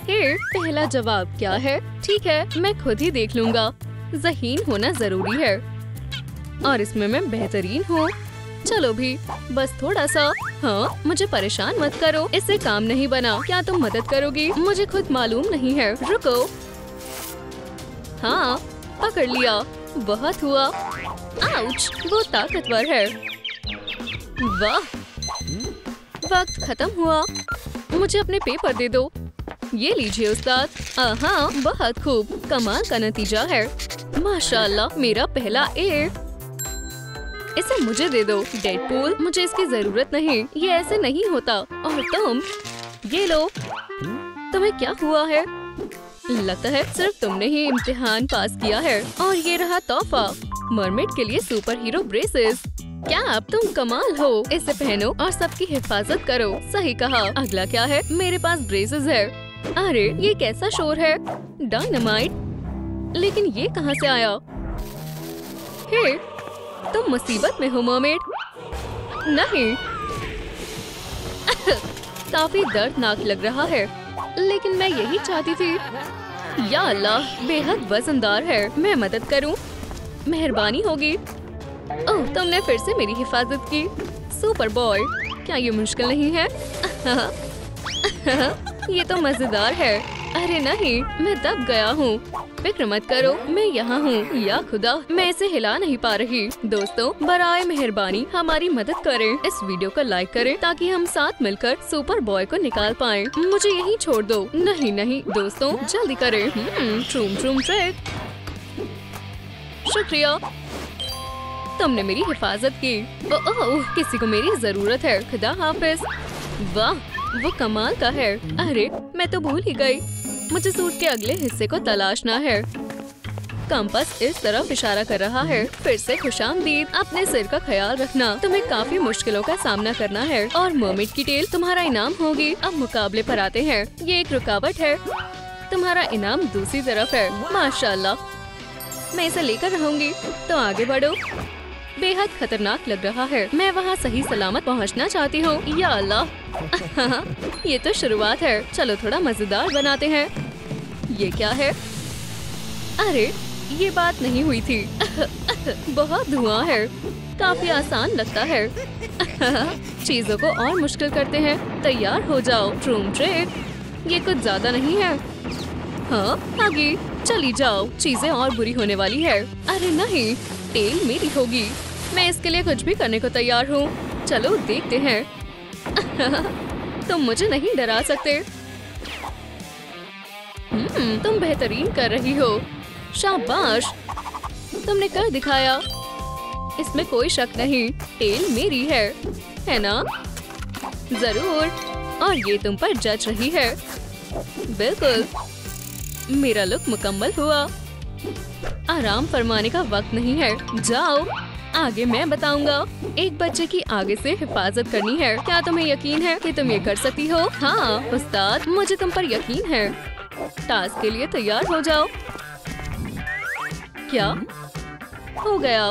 हे, पहला जवाब क्या है? ठीक है, मैं खुद ही देख लूंगा। ज़हीन होना जरूरी है और इसमें मैं बेहतरीन हूँ। चलो भी, बस थोड़ा सा। हाँ, मुझे परेशान मत करो, इससे काम नहीं बना। क्या तुम मदद करोगी? मुझे खुद मालूम नहीं है। रुको। हाँ, पकड़ लिया। बहुत हुआ। आउच, वो ताकतवर है। वाह, वक्त खत्म हुआ। मुझे अपने पेपर दे दो। ये लीजिए उस्ताद। हाँ, बहुत खूब, कमाल का नतीजा है। माशाल्लाह, मेरा पहला ए। इसे मुझे दे दो डेडपूल, मुझे इसकी जरूरत नहीं, ये ऐसे नहीं होता। और तुम ये लो। तुम्हें क्या हुआ है? लगता है सिर्फ तुमने ही इम्तिहान पास किया है। और ये रहा तोहफा, मरमेड के लिए सुपर हीरो ब्रेसेस। क्या अब तुम कमाल हो, इसे पहनो और सबकी हिफाजत करो। सही कहा। अगला क्या है? मेरे पास ब्रेसेस है। अरे ये कैसा शोर है? डायनामाइट। लेकिन ये कहाँ से आया? हे, तुम मुसीबत में हो मरमेड। नहीं। काफी दर्दनाक लग रहा है, लेकिन मैं यही चाहती थी। या अल्लाह, बेहद वजनदार है। मैं मदद करूं? मेहरबानी होगी। ओह, तुमने फिर से मेरी हिफाजत की। सुपर बॉय, क्या ये मुश्किल नहीं है? ये तो मजेदार है। अरे नहीं, मैं दब गया हूँ। फिक्र मत करो, मैं यहाँ हूँ। या खुदा, मैं इसे हिला नहीं पा रही। दोस्तों, बराए मेहरबानी हमारी मदद करें। इस वीडियो को लाइक करें ताकि हम साथ मिलकर सुपर बॉय को निकाल पाएं। मुझे यहीं छोड़ दो। नहीं नहीं दोस्तों, जल्दी करें। ट्रूम ट्रूम ट्रैक। शुक्रिया, तुमने मेरी हिफाजत की। ओह, किसी को मेरी जरूरत है। खुदा हाफिज। वाह, वो कमाल का है। अरे मैं तो भूल ही गई, मुझे सूट के अगले हिस्से को तलाशना है। कंपास इस तरफ इशारा कर रहा है। फिर से खुशामदीद। अपने सिर का ख्याल रखना, तुम्हें काफी मुश्किलों का सामना करना है और मरमेड की टेल तुम्हारा इनाम होगी। अब मुकाबले पर आते हैं। ये एक रुकावट है, तुम्हारा इनाम दूसरी तरफ है। माशाल्लाह, मैं इसे लेकर रहूंगी। तो आगे बढ़ो। बेहद खतरनाक लग रहा है। मैं वहाँ सही सलामत पहुँचना चाहती हूँ। या अल्लाह, ये तो शुरुआत है। चलो थोड़ा मजेदार बनाते हैं। ये क्या है? अरे ये बात नहीं हुई थी। बहुत धुआं है। काफी आसान लगता है। चीजों को और मुश्किल करते हैं। तैयार हो जाओ। ट्रूम ट्रेक। ये कुछ ज्यादा नहीं है। हाँ, आगे चली जाओ। चीजें और बुरी होने वाली है। अरे नहीं, टेल मेरी होगी। मैं इसके लिए कुछ भी करने को तैयार हूँ। चलो देखते हैं। तुम मुझे नहीं डरा सकते। तुम बेहतरीन कर रही हो। शाबाश, तुमने कर दिखाया। इसमें कोई शक नहीं, टेल मेरी है ना? जरूर। और ये तुम पर जच रही है। बिल्कुल, मेरा लुक मुकम्मल हुआ। आराम फरमाने का वक्त नहीं है। जाओ, आगे मैं बताऊंगा। एक बच्चे की आगे से हिफाजत करनी है। क्या तुम्हें यकीन है कि तुम ये कर सकती हो? हाँ उस्ताद, मुझे तुम पर यकीन है। टास्क के लिए तैयार हो जाओ। क्या हो गया?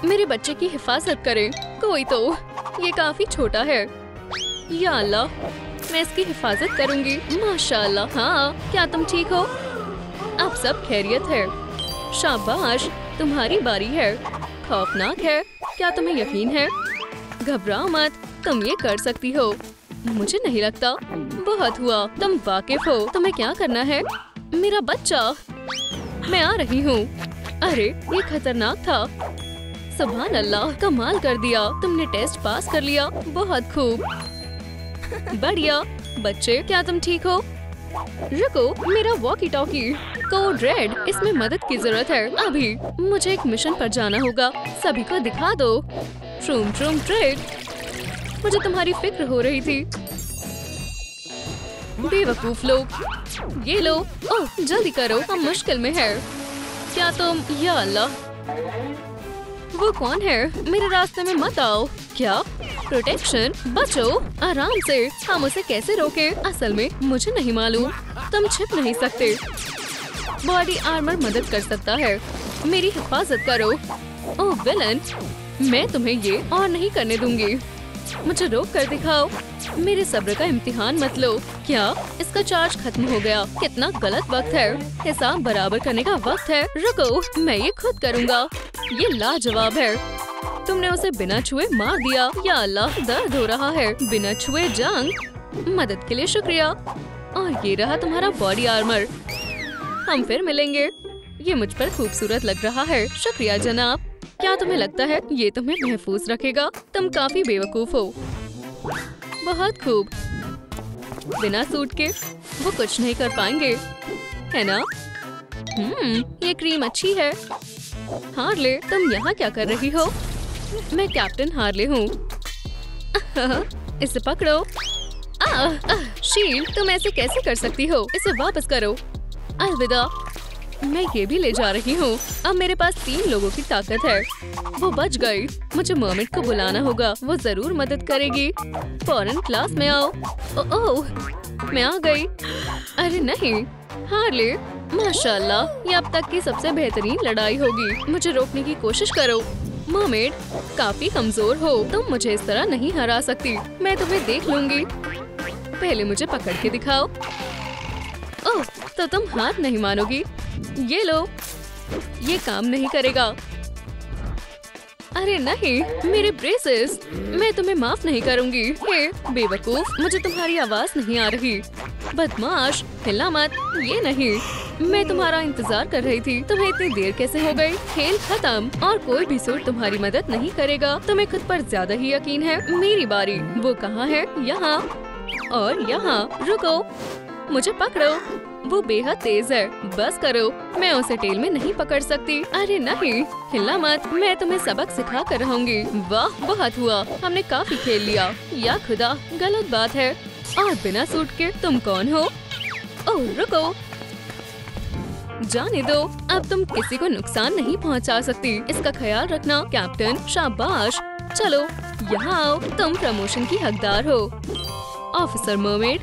मेरे बच्चे की हिफाजत करें कोई तो। ये काफी छोटा है। या अल्लाह, मैं इसकी हिफाजत करूंगी। माशाल्लाह। हाँ, क्या तुम ठीक हो? अब सब खैरियत है। शाबाश, तुम्हारी बारी है। खौफनाक है, क्या तुम्हें यकीन है? घबराओ मत, तुम ये कर सकती हो। मुझे नहीं लगता। बहुत हुआ, तुम वाकिफ हो। तुम्हें क्या करना है? मेरा बच्चा। मैं आ रही हूँ। अरे ये खतरनाक था। सुभान अल्लाह, कमाल कर दिया। तुमने टेस्ट पास कर लिया। बहुत खूब, बढ़िया। बच्चे, क्या तुम ठीक हो? रुको, मेरा वॉकी टॉकी। कोड रेड, इसमें मदद की जरूरत है। अभी मुझे एक मिशन पर जाना होगा। सभी को दिखा दो। ट्रूम ट्रूम ट्रेड। मुझे तुम्हारी फिक्र हो रही थी। बेवकूफ लोग। ये लो। ओह, जल्दी करो, हम मुश्किल में है। क्या तुम? या अल्लाह, वो कौन है? मेरे रास्ते में मत आओ। क्या? प्रोटेक्शन? बचो, आराम से। हम उसे कैसे रोके? असल में मुझे नहीं मालूम। तुम छिप नहीं सकते। बॉडी आर्मर मदद कर सकता है। मेरी हिफाजत करो। ओह विलन, मैं तुम्हें ये और नहीं करने दूंगी। मुझे रोक कर दिखाओ। मेरे सब्र का इम्तिहान मत लो। क्या? इसका चार्ज खत्म हो गया। कितना गलत वक्त है। हिसाब बराबर करने का वक्त है। रुको, मैं ये खुद करूँगा। ये लाजवाब है। तुमने उसे बिना छुए मार दिया। या अल्लाह, दर्द हो रहा है। बिना छुए जंग। मदद के लिए शुक्रिया। और ये रहा तुम्हारा बॉडी आर्मर। हम फिर मिलेंगे। ये मुझ पर खूबसूरत लग रहा है। शुक्रिया जनाब। क्या तुम्हें लगता है ये तुम्हें महफूज रखेगा? तुम काफी बेवकूफ हो। बहुत खूब। बिना सूट के वो कुछ नहीं कर पाएंगे, है ना? ये क्रीम अच्छी है। हार्ले, तुम यहाँ क्या कर रही हो? मैं कैप्टन हार्ले हूँ। इसे पकड़ो। शील्ड, तुम ऐसे कैसे कर सकती हो? इसे वापस करो। अलविदा। मैं ये भी ले जा रही हूँ। अब मेरे पास 3 लोगों की ताकत है। वो बच गई। मुझे मर्मेड को बुलाना होगा, वो जरूर मदद करेगी। फौरन क्लास में आओ। ओह, मैं आ गई। अरे नहीं, हार्ले, माशाल्लाह, ये अब तक की सबसे बेहतरीन लड़ाई होगी। मुझे रोकने की कोशिश करो। मर्मेड, काफी कमजोर हो, तुम मुझे इस तरह नहीं हरा सकती। मैं तुम्हें देख लूंगी। पहले मुझे पकड़ के दिखाओ। ओह, तो तुम हाथ नहीं मानोगी। ये लो। ये काम नहीं करेगा। अरे नहीं, मेरे ब्रेसेस। मैं तुम्हें माफ नहीं करूंगी। हे बेवकूफ, मुझे तुम्हारी आवाज नहीं आ रही। बदमाश, हिला मत। ये नहीं, मैं तुम्हारा इंतजार कर रही थी। तुम्हें इतनी देर कैसे हो गई? खेल खत्म और कोई भी सूट तुम्हारी मदद नहीं करेगा। तुम्हें खुद पर ज्यादा ही यकीन है। मेरी बारी। वो कहाँ है? यहाँ और यहाँ। रुको, मुझे पकड़ो। वो बेहद तेज है। बस करो, मैं उसे टेल में नहीं पकड़ सकती। अरे नहीं, हिला मत। मैं तुम्हें सबक सिखा कर रहूंगी। वाह, बहुत हुआ। हमने काफी खेल लिया। या खुदा, गलत बात है। और बिना सूट के तुम कौन हो? ओह, रुको, जाने दो। अब तुम किसी को नुकसान नहीं पहुंचा सकती। इसका ख्याल रखना, कैप्टन। शाबाश। चलो यहाँ आओ, तुम प्रमोशन की हकदार हो। ऑफिसर मर्मेड,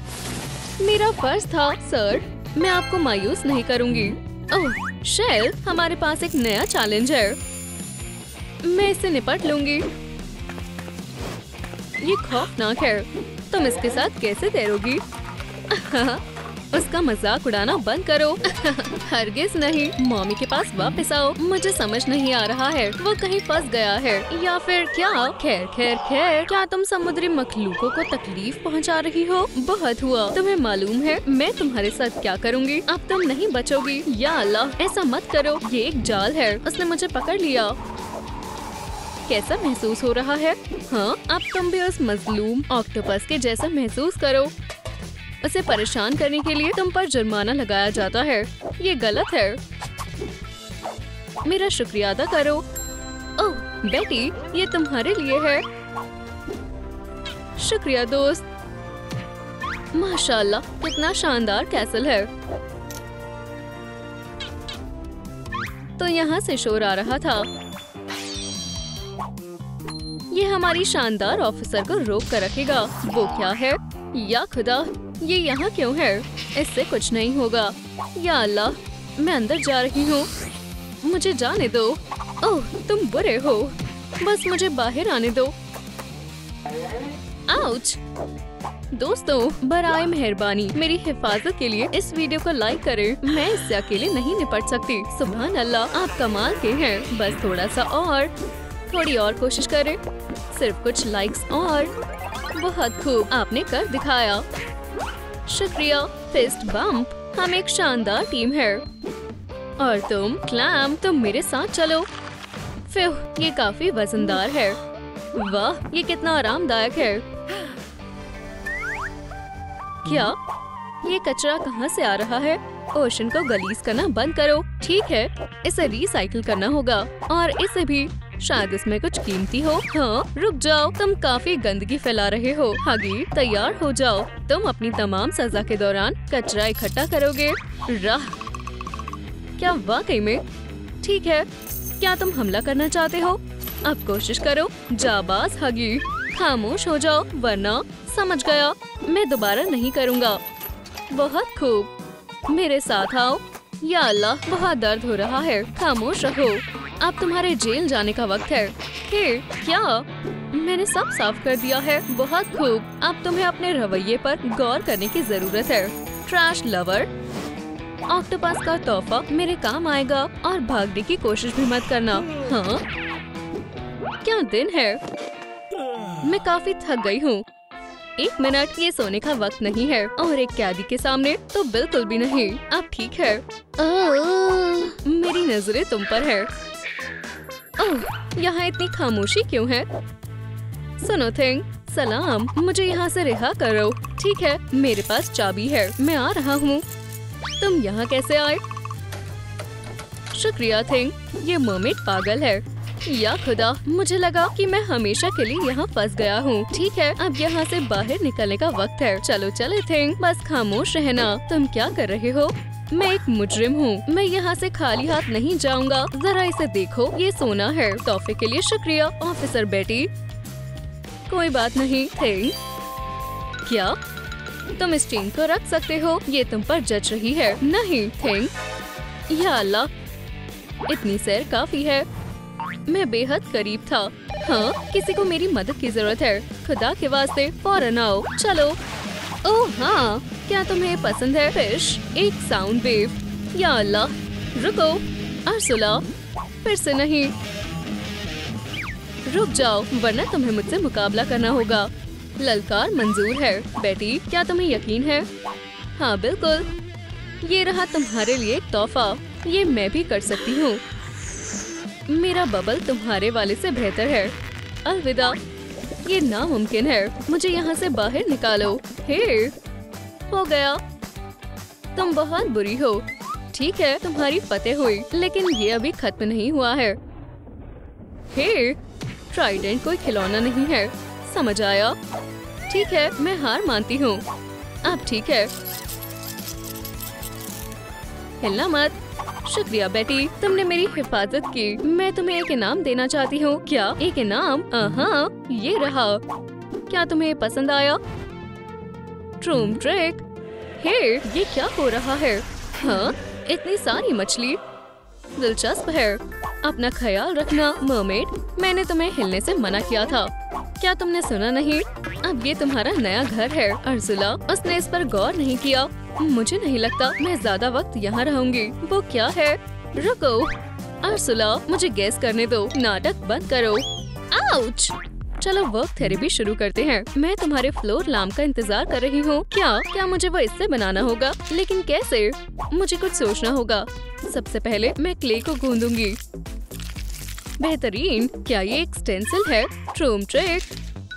मेरा फर्ज था सर। मैं आपको मायूस नहीं करूंगी। ओह शेल, हमारे पास एक नया चैलेंज है। मैं इससे निपट लूंगी। ये खौफनाक है। तुम इसके साथ कैसे तैरोगी? उसका मजाक उड़ाना बंद करो। हरगिज नहीं। मम्मी के पास वापस आओ। मुझे समझ नहीं आ रहा है, वो कहीं फंस गया है या फिर क्या? खैर खैर खैर, क्या तुम समुद्री मखलूकों को तकलीफ पहुंचा रही हो? बहुत हुआ। तुम्हें मालूम है मैं तुम्हारे साथ क्या करूंगी? अब तुम नहीं बचोगी। या अल्लाह, ऐसा मत करो। ये एक जाल है। उसने मुझे पकड़ लिया। कैसा महसूस हो रहा है? हाँ, अब तुम भी उस मजलूम ऑक्टोपस के जैसा महसूस करो। उसे परेशान करने के लिए तुम पर जुर्माना लगाया जाता है। ये गलत है। मेरा शुक्रिया अदा करो। ओह बेटी, ये तुम्हारे लिए है। शुक्रिया दोस्त। माशाल्लाह, कितना शानदार कैसल है। तो यहाँ से शोर आ रहा था। ये हमारी शानदार ऑफिसर को रोक कर रखेगा। वो क्या है? या खुदा, ये यहाँ क्यों है? इससे कुछ नहीं होगा। या अल्लाह, मैं अंदर जा रही हूँ। मुझे जाने दो। ओह, तुम बुरे हो। बस मुझे बाहर आने दो। आउच। दोस्तों, बराए मेहरबानी मेरी हिफाजत के लिए इस वीडियो को लाइक करें। मैं इससे अकेले नहीं निपट सकती। सुभान अल्लाह, आप कमाल के हैं। बस थोड़ा सा और, थोड़ी और कोशिश करें। सिर्फ कुछ लाइक्स और। बहुत खूब, आपने कर दिखाया। शुक्रिया। Fist bump. हम एक शानदार टीम है। और तुम क्लैम, तुम मेरे साथ चलो। फिर ये काफी वजनदार है। वाह, ये कितना आरामदायक है। क्या ये कचरा कहाँ से आ रहा है? ओशन को गलीज करना बंद करो। ठीक है, इसे रिसाइकिल करना होगा। और इसे भी। शायद इसमें कुछ कीमती हो। हाँ, रुक जाओ, तुम काफी गंदगी फैला रहे हो। हगी, तैयार हो जाओ। तुम अपनी तमाम सजा के दौरान कचरा इकट्ठा करोगे। राह, क्या वाकई में? ठीक है, क्या तुम हमला करना चाहते हो? अब कोशिश करो। जाबाज हगी, खामोश हो जाओ वरना। समझ गया, मैं दोबारा नहीं करूँगा। बहुत खूब, मेरे साथ आओ। या अल्लाह, बहुत दर्द हो रहा है। खामोश रहो। अब तुम्हारे जेल जाने का वक्त है। हे, क्या? मैंने सब साफ कर दिया है। बहुत खूब। अब तुम्हें अपने रवैये पर गौर करने की जरूरत है। Trash lover. ऑक्टोपस का तोहफा मेरे काम आएगा। और भागने की कोशिश भी मत करना। हाँ, क्या दिन है। मैं काफी थक गई हूँ। 1 मिनट, ये सोने का वक्त नहीं है। और एक कैदी के सामने तो बिल्कुल भी नहीं। अब ठीक है। मेरी नजरें तुम पर है। ओह, यहाँ इतनी खामोशी क्यों है? सुनो थिंग, सलाम, मुझे यहाँ से रिहा करो। ठीक है, मेरे पास चाबी है, मैं आ रहा हूँ। तुम यहाँ कैसे आए? शुक्रिया थिंग, ये मर्मेड पागल है। या खुदा, मुझे लगा कि मैं हमेशा के लिए यहाँ फंस गया हूँ। ठीक है, अब यहाँ से बाहर निकलने का वक्त है। चलो चले थिंग, बस खामोश रहना। तुम क्या कर रहे हो? मैं एक मुजरिम हूँ, मैं यहाँ से खाली हाथ नहीं जाऊँगा। जरा इसे देखो, ये सोना है। तोहफे के लिए शुक्रिया ऑफिसर बेटी। कोई बात नहीं थिंग। क्या तुम इस चेन को रख सकते हो? ये तुम पर जच रही है। नहीं थिंग। या अल्लाह, इतनी सैर काफी है। मैं बेहद करीब था। हाँ, किसी को मेरी मदद की जरूरत है। खुदा के वास्ते फौरन आओ। चलो। ओह हाँ, क्या तुम्हें पसंद है फिश? एक साउंड वेव। या अल्लाह, रुको अर्सुला, फिर से नहीं। रुक जाओ, वरना तुम्हें मुझसे मुकाबला करना होगा। ललकार मंजूर है बेटी, क्या तुम्हें यकीन है? हाँ बिल्कुल। ये रहा तुम्हारे लिए एक तोहफा। ये मैं भी कर सकती हूँ। मेरा बबल तुम्हारे वाले से बेहतर है। अलविदा। ये नामुमकिन है। मुझे यहाँ से बाहर निकालो। हे, हो गया। तुम बहुत बुरी हो। ठीक है, तुम्हारी फतेह हुई, लेकिन ये अभी खत्म नहीं हुआ है। हे, ट्राइडेंट कोई खिलौना नहीं है, समझ आया? ठीक है, मैं हार मानती हूँ। अब ठीक है, हिलना मत। शुक्रिया बेटी, तुमने मेरी हिफाजत की। मैं तुम्हें एक इनाम देना चाहती हूँ। क्या एक इनाम? हाँ, ये रहा। क्या तुम्हें पसंद आया? ट्रूम ट्रिक। हे, ये क्या हो रहा है? हाँ, इतनी सारी मछली, दिलचस्प है। अपना ख्याल रखना मर्मेड, मैंने तुम्हें हिलने से मना किया था। क्या तुमने सुना नहीं? अब ये तुम्हारा नया घर है। अर्जुला, उसने इस पर गौर नहीं किया। मुझे नहीं लगता मैं ज्यादा वक्त यहाँ रहूंगी। वो क्या है? रुको अर्जुला, मुझे गैस करने दो। नाटक बंद करो। आउच! चलो वर्क थेरेपी शुरू करते हैं। मैं तुम्हारे फ्लोर लैम्प का इंतजार कर रही हूँ। क्या मुझे वो इससे बनाना होगा? लेकिन कैसे? मुझे कुछ सोचना होगा। सबसे पहले मैं क्ले को गूंदूंगी। बेहतरीन। क्या ये एक स्टेंसिल है? ट्रूम ट्रिक।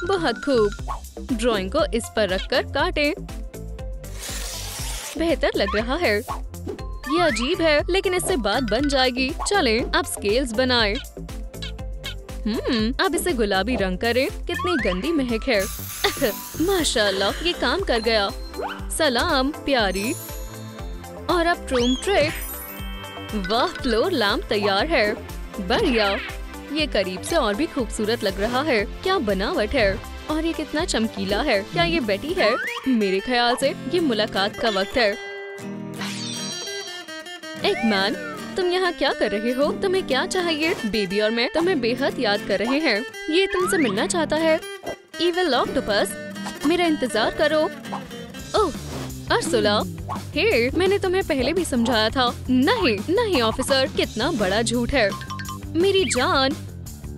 बहुत खूब। ड्राइंग को इस पर रखकर काटें। बेहतर लग रहा है। ये अजीब है, लेकिन इससे बात बन जाएगी। चलें, अब स्केल्स बनाएं। अब इसे गुलाबी रंग करें। कितनी गंदी महक है। माशाल्लाह, ये काम कर गया। सलाम प्यारी। और अब ट्रूम ट्रिक। वाह, फ्लोर लैम्प तैयार है। बढ़िया। ये करीब से और भी खूबसूरत लग रहा है। क्या बनावट है, और ये कितना चमकीला है। क्या ये बेटी है? मेरे ख्याल से ये मुलाकात का वक्त है। एगमैन, तुम यहाँ क्या कर रहे हो? तुम्हें क्या चाहिए? बेबी और मैं तुम्हें बेहद याद कर रहे हैं। ये तुमसे मिलना चाहता है। इविल ऑक्टोपस, मेरा इंतजार करो। ओह अर्सुला, हे, मैंने तुम्हें पहले भी समझाया था। नहीं नहीं ऑफिसर, कितना बड़ा झूठ है। मेरी जान,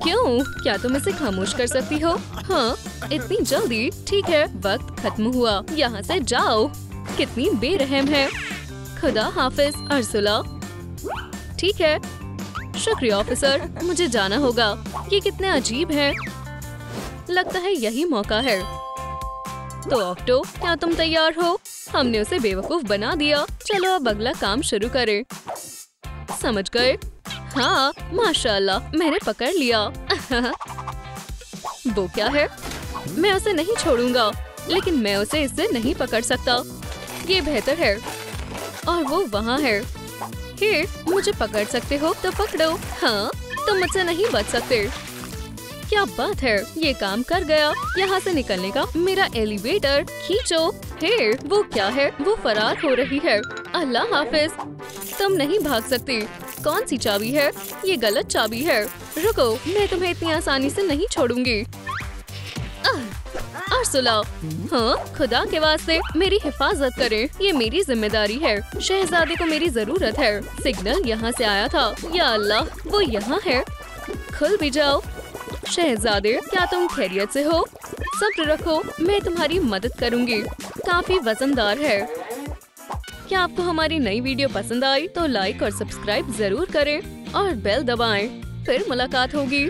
क्यों? क्या तुम इसे खामोश कर सकती हो? हाँ, इतनी जल्दी? ठीक है, वक्त खत्म हुआ। यहाँ से जाओ। कितनी बेरहम है। खुदा हाफिज अर्सुला। ठीक है, शुक्रिया ऑफिसर, मुझे जाना होगा। ये कितने अजीब है। लगता है यही मौका है। तो ऑक्टो, क्या तुम तैयार हो? हमने उसे बेवकूफ बना दिया। चलो अब अगला काम शुरू करें। समझ गए? हाँ, माशाल्लाह, मैंने पकड़ लिया। वो क्या है? मैं उसे नहीं छोड़ूंगा, लेकिन मैं उसे इससे नहीं पकड़ सकता। ये बेहतर है। और वो वहाँ है। हे, मुझे पकड़ सकते हो तो पकड़ो। हाँ, तुम मुझसे नहीं बच सकते। क्या बात है, ये काम कर गया। यहाँ से निकलने का मेरा एलिवेटर खींचो। हे, वो क्या है? वो फरार हो रही है। अल्लाह हाफिज, तुम नहीं भाग सकती। कौन सी चाबी है? ये गलत चाबी है। रुको, मैं तुम्हें इतनी आसानी से नहीं छोड़ूंगी। अर्सुला, हाँ, खुदा के वास्ते मेरी हिफाजत करें। ये मेरी जिम्मेदारी है। शहजादे को मेरी जरूरत है। सिग्नल यहाँ से आया था। या अल्लाह, वो यहाँ है। खुल भी जाओ। शहजादे, क्या तुम खैरियत से हो? सब्र रखो, मैं तुम्हारी मदद करूँगी। काफी वजनदार है। क्या आपको हमारी नई वीडियो पसंद आई तो लाइक और सब्सक्राइब जरूर करें और बेल दबाएं। फिर मुलाकात होगी।